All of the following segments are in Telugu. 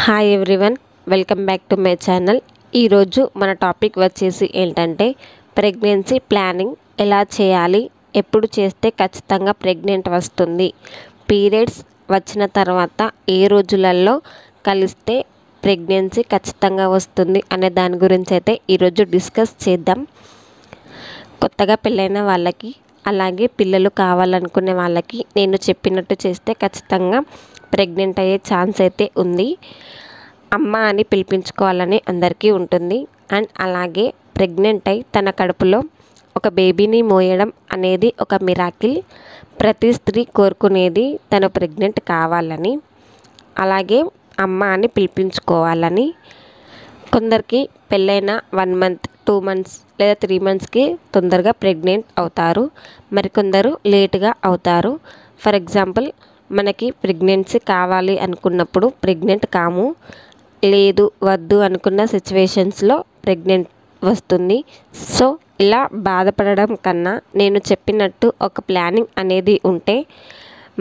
Hi everyone, welcome back to my channel. ఈరోజు మన టాపిక్ వచ్చేసి ఏంటంటే ప్రెగ్నెన్సీ ప్లానింగ్ ఎలా చేయాలి, ఎప్పుడు చేస్తే ఖచ్చితంగా ప్రెగ్నెంట్ వస్తుంది, పీరియడ్స్ వచ్చిన తర్వాత ఏ రోజులలో కలిస్తే ప్రెగ్నెన్సీ ఖచ్చితంగా వస్తుంది అనే దాని గురించి అయితే ఈరోజు డిస్కస్ చేద్దాం. కొత్తగా పెళ్ళైన వాళ్ళకి అలాగే పిల్లలు కావాలనుకునే వాళ్ళకి నేను చెప్పినట్టు చేస్తే ఖచ్చితంగా ప్రెగ్నెంట్ అయ్యే ఛాన్స్ అయితే ఉంది. అమ్మ అని పిలిపించుకోవాలని అందరికీ ఉంటుంది. అండ్ అలాగే ప్రెగ్నెంట్ అయి తన కడుపులో ఒక బేబీని మోయడం అనేది ఒక మిరాకిల్. ప్రతి స్త్రీ కోరుకునేది తను ప్రెగ్నెంట్ కావాలని, అలాగే అమ్మ అని పిలిపించుకోవాలని. కొందరికి పెళ్ళైన 1 మంత్ 2 మంత్స్ లేదా 3 మంత్స్కి తొందరగా ప్రెగ్నెంట్ అవుతారు, మరికొందరు లేట్గా అవుతారు. ఫర్ ఎగ్జాంపుల్, మనకి ప్రెగ్నెన్సీ కావాలి అనుకున్నప్పుడు ప్రెగ్నెంట్ కాము, లేదు వద్దు అనుకున్న సిచ్యువేషన్స్లో ప్రెగ్నెంట్ వస్తుంది. సో ఇలా బాధపడడం కన్నా నేను చెప్పినట్టు ఒక ప్లానింగ్ అనేది ఉంటే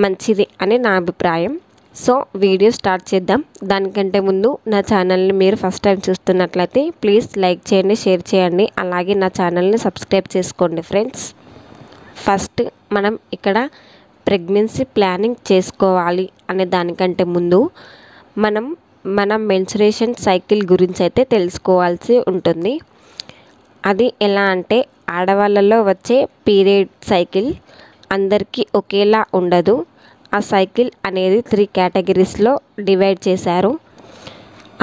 మంచిది అని నా అభిప్రాయం. సో వీడియో స్టార్ట్ చేద్దాం. దానికంటే ముందు నా ఛానల్ని మీరు ఫస్ట్ టైం చూస్తున్నట్లయితే ప్లీజ్ లైక్ చేయండి, షేర్ చేయండి, అలాగే నా ఛానల్ని సబ్స్క్రైబ్ చేసుకోండి ఫ్రెండ్స్. ఫస్ట్ మనం ఇక్కడ ప్రెగ్నెన్సీ ప్లానింగ్ చేసుకోవాలి అనే దానికంటే ముందు మన మెన్సురేషన్ సైకిల్ గురించి అయితే తెలుసుకోవాల్సి ఉంటుంది. అది ఎలా అంటే, ఆడవాళ్ళలో వచ్చే పీరియడ్ సైకిల్ అందరికీ ఒకేలా ఉండదు. ఆ సైకిల్ అనేది 3 కేటగిరీస్లో డివైడ్ చేశారు.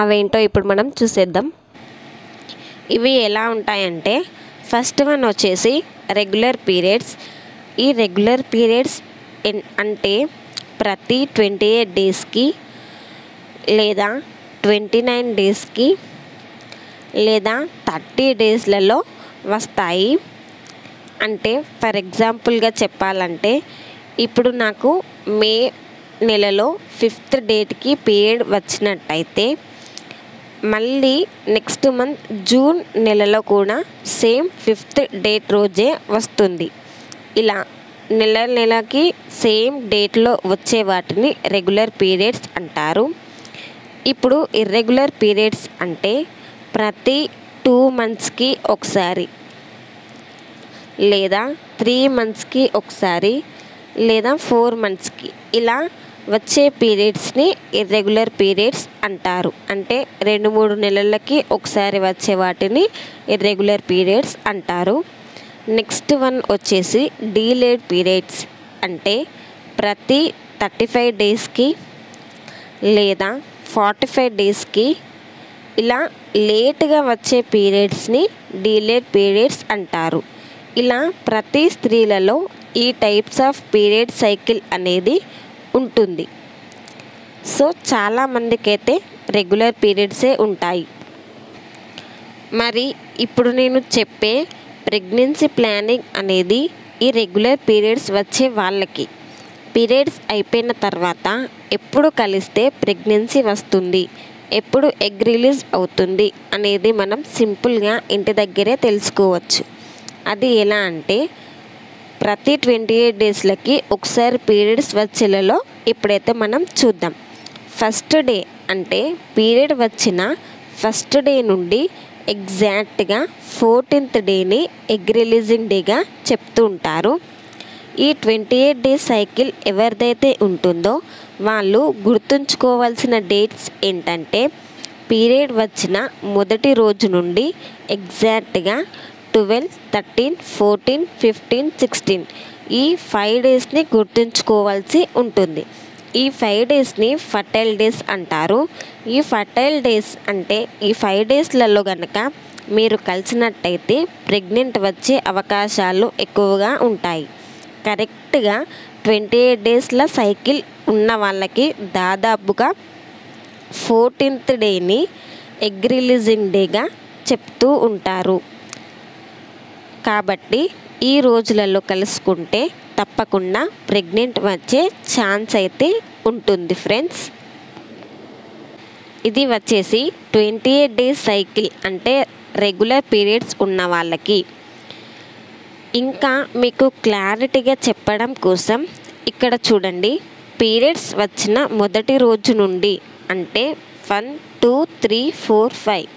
అవేంటో ఇప్పుడు మనం చూసేద్దాం. ఇవి ఎలా ఉంటాయంటే, ఫస్ట్ వన్ వచ్చేసి రెగ్యులర్ పీరియడ్స్. ఈ రెగ్యులర్ పీరియడ్స్ అంటే ప్రతి 28 డేస్కి లేదా 29 డేస్కి లేదా 30 డేస్లలో వస్తాయి. అంటే ఫర్ ఎగ్జాంపుల్గా చెప్పాలంటే, ఇప్పుడు నాకు మే నెలలో 5th డేట్కి పీరియడ్ వచ్చినట్టయితే మళ్ళీ నెక్స్ట్ మంత్ జూన్ నెలలో కూడా సేమ్ 5th డేట్ రోజే వస్తుంది. ఇలా నెలకి సేమ్ డేట్లో వచ్చే వాటిని రెగ్యులర్ పీరియడ్స్ అంటారు. ఇప్పుడు ఇర్రెగ్యులర్ పీరియడ్స్ అంటే ప్రతి 2 మంత్స్కి ఒకసారి, లేదా 3 మంత్స్కి ఒకసారి, లేదా 4 మంత్స్కి ఇలా వచ్చే పీరియడ్స్ని ఇర్రెగ్యులర్ పీరియడ్స్ అంటారు. అంటే 2-3 నెలలకి ఒకసారి వచ్చే వాటిని ఇర్రెగ్యులర్ పీరియడ్స్ అంటారు. నెక్స్ట్ వన్ వచ్చేసి డీలేడ్ పీరియడ్స్. అంటే ప్రతి 35 డేస్కి లేదా 45 డేస్కి ఇలా లేట్గా వచ్చే పీరియడ్స్ని డీలేడ్ పీరియడ్స్ అంటారు. ఇలా ప్రతి స్త్రీలలో ఈ టైప్స్ ఆఫ్ పీరియడ్ సైకిల్ అనేది ఉంటుంది. సో చాలామందికైతే రెగ్యులర్ పీరియడ్సే ఉంటాయి. మరి ఇప్పుడు నేను చెప్పే ప్రెగ్నెన్సీ ప్లానింగ్ అనేది ఈ రెగ్యులర్ పీరియడ్స్ వచ్చే వాళ్ళకి. పీరియడ్స్ అయిపోయిన తర్వాత ఎప్పుడు కలిస్తే ప్రెగ్నెన్సీ వస్తుంది, ఎప్పుడు ఎగ్ రిలీజ్ అవుతుంది అనేది మనం సింపుల్గా ఇంటి దగ్గరే తెలుసుకోవచ్చు. అది ఎలా అంటే, ప్రతి 28 డేస్లకి ఒకసారి పీరియడ్స్ వచ్చేలలో ఇప్పుడైతే మనం చూద్దాం. ఫస్ట్ డే అంటే పీరియడ్ వచ్చిన ఫస్ట్ డే నుండి ఎగ్జాక్ట్గా 14th డేని ఎగ్ రిలీజింగ్ డేగా చెప్తూ ఉంటారు. ఈ 28 డేస్ సైకిల్ ఎవరిదైతే ఉంటుందో వాళ్ళు గుర్తుంచుకోవాల్సిన డేట్స్ ఏంటంటే, పీరియడ్ వచ్చిన మొదటి రోజు నుండి ఎగ్జాక్ట్గా 12, 13, 14, 15, 16 ఈ 5 డేస్ని గుర్తుంచుకోవాల్సి ఉంటుంది. ఈ 5 డేస్ని ఫర్టైల్ డేస్ అంటారు. ఈ ఫర్టైల్ డేస్ అంటే ఈ 5 డేస్లలో కనుక మీరు కలిసినట్టయితే ప్రెగ్నెంట్ వచ్చే అవకాశాలు ఎక్కువగా ఉంటాయి. కరెక్ట్గా 28 డేస్ల సైకిల్ ఉన్న వాళ్ళకి దాదాపుగా 14th డేని ఎగ్ రిలీజింగ్ డేగా చెప్తూ ఉంటారు. కాబట్టి ఈ రోజులలో కలుసుకుంటే తప్పకుండా ప్రెగ్నెంట్ వచ్చే ఛాన్స్ అయితే ఉంటుంది ఫ్రెండ్స్. ఇది వచ్చేసి 28 డేస్ సైకిల్ అంటే రెగ్యులర్ పీరియడ్స్ ఉన్న వాళ్ళకి. ఇంకా మీకు క్లారిటీగా చెప్పడం కోసం ఇక్కడ చూడండి, పీరియడ్స్ వచ్చిన మొదటి రోజు నుండి అంటే 1 2 3 4 5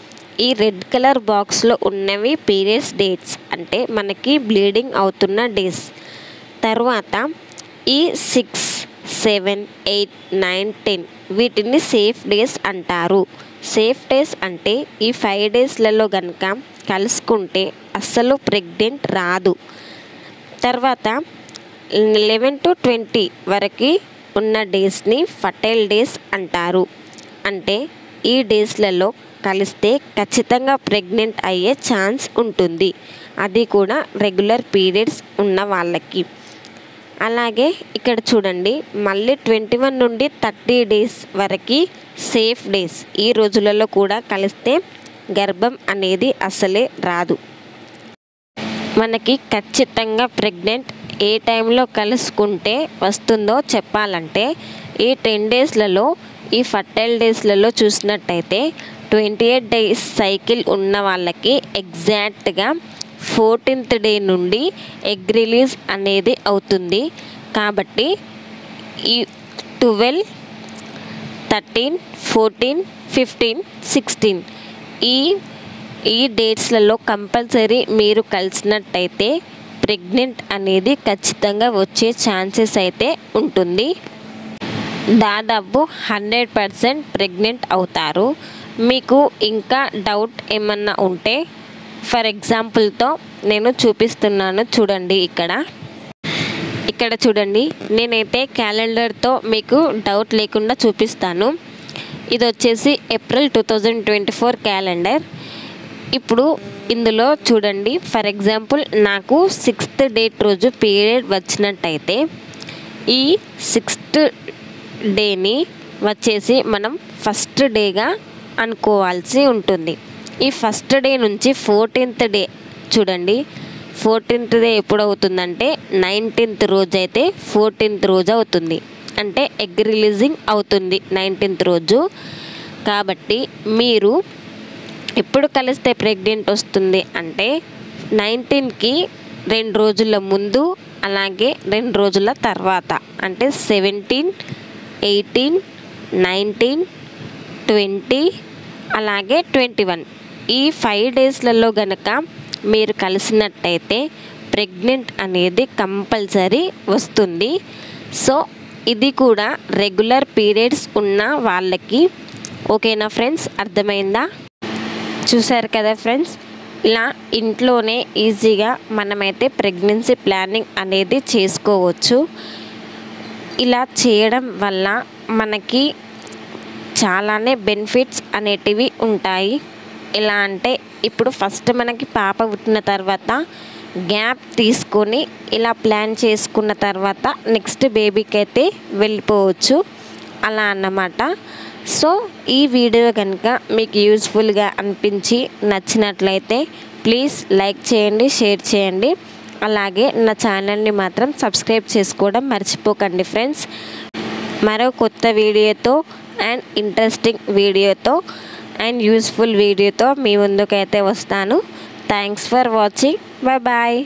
ఈ రెడ్ కలర్ బాక్స్లో ఉన్నవి పీరియడ్స్ డేట్స్, అంటే మనకి బ్లీడింగ్ అవుతున్న డేస్. తర్వాత ఈ 6 7 8 9 10 వీటిని సేఫ్ డేస్ అంటారు. సేఫ్ డేస్ అంటే ఈ 5 డేస్లలో కనుక కలుసుకుంటే అస్సలు ప్రెగ్నెంట్ రాదు. తర్వాత 11 to 20 వరకు ఉన్న డేస్ని ఫర్టైల్ డేస్ అంటారు. అంటే ఈ డేస్లలో కలిస్తే ఖచ్చితంగా ప్రెగ్నెంట్ అయ్యే ఛాన్స్ ఉంటుంది, అది కూడా రెగ్యులర్ పీరియడ్స్ ఉన్న వాళ్ళకి. అలాగే ఇక్కడ చూడండి, మళ్ళీ 21 నుండి 30 డేస్ వరకు సేఫ్ డేస్. ఈ రోజులలో కూడా కలిస్తే గర్భం అనేది అసలే రాదు. మనకి ఖచ్చితంగా ప్రెగ్నెంట్ ఏ టైంలో కలుసుకుంటే వస్తుందో చెప్పాలంటే ఈ 10 డేస్లలో, ఈ ఫర్టైల్ డేస్లలో చూసినట్టయితే 28 డేస్ సైకిల్ ఉన్న వాళ్ళకి ఎగ్జాక్ట్గా 14th డే నుండి ఎగ్ రిలీజ్ అనేది అవుతుంది. కాబట్టి ఈ 12 13 14 15 16 ఈ డేట్స్లలో కంపల్సరీ మీరు కలిసినట్టయితే ప్రెగ్నెంట్ అనేది ఖచ్చితంగా వచ్చే ఛాన్సెస్ అయితే ఉంటుంది. దాదాపు 100% ప్రెగ్నెంట్ అవుతారు. మీకు ఇంకా డౌట్ ఏమన్నా ఉంటే ఫర్ ఎగ్జాంపుల్తో నేను చూపిస్తున్నాను చూడండి. ఇక్కడ చూడండి, నేనైతే క్యాలెండర్తో మీకు డౌట్ లేకుండా చూపిస్తాను. ఇది వచ్చేసి ఏప్రిల్ 2024 క్యాలెండర్. ఇప్పుడు ఇందులో చూడండి, ఫర్ ఎగ్జాంపుల్ నాకు 6th డేట్ రోజు పీరియడ్ వచ్చినట్టయితే ఈ 6th డేని వచ్చేసి మనం ఫస్ట్ డేగా అనుకోవాల్సి ఉంటుంది. ఈ ఫస్ట్ డే నుంచి 14th డే చూడండి, 14th డే ఎప్పుడు అవుతుందంటే 19th రోజు అయితే 14th రోజు అవుతుంది. అంటే ఎగ్ రిలీజింగ్ అవుతుంది 19th రోజు. కాబట్టి మీరు ఎప్పుడు కలిస్తే ప్రెగ్నెంట్ వస్తుంది అంటే 19కి 2 రోజుల ముందు, అలాగే 2 రోజుల తర్వాత, అంటే 17 18 19 20 అలాగే 21 ఈ 5 డేస్లలో గనక మీరు కలిసినట్టయితే ప్రెగ్నెంట్ అనేది కంపల్సరీ వస్తుంది. సో ఇది కూడా రెగ్యులర్ పీరియడ్స్ ఉన్న వాళ్ళకి. ఓకేనా ఫ్రెండ్స్, అర్థమైందా? చూసారు కదా ఫ్రెండ్స్, ఇలా ఇంట్లోనే ఈజీగా మనమైతే ప్రెగ్నెన్సీ ప్లానింగ్ అనేది చేసుకోవచ్చు. ఇలా చేయడం వల్ల మనకి చాలానే బెనిఫిట్స్ అనేటివి ఉంటాయి. ఎలా అంటే ఇప్పుడు ఫస్ట్ మనకి పాప పుట్టిన తర్వాత గ్యాప్ తీసుకొని ఇలా ప్లాన్ చేసుకున్న తర్వాత నెక్స్ట్ బేబీకి అయితే వెళ్ళిపోవచ్చు, అలా అన్నమాట. సో ఈ వీడియో కనుక మీకు యూస్ఫుల్గా అనిపించి నచ్చినట్లయితే ప్లీజ్ లైక్ చేయండి, షేర్ చేయండి. అలాగే నా ఛానల్ని మాత్రం సబ్స్క్రైబ్ చేసుకోవడం మర్చిపోకండి ఫ్రెండ్స్. మరో కొత్త వీడియోతో అండ్ ఇంట్రెస్టింగ్ వీడియోతో అండ్ యూస్ఫుల్ వీడియోతో మీ ముందుకైతే వస్తాను. Thanks for watching. Bye bye.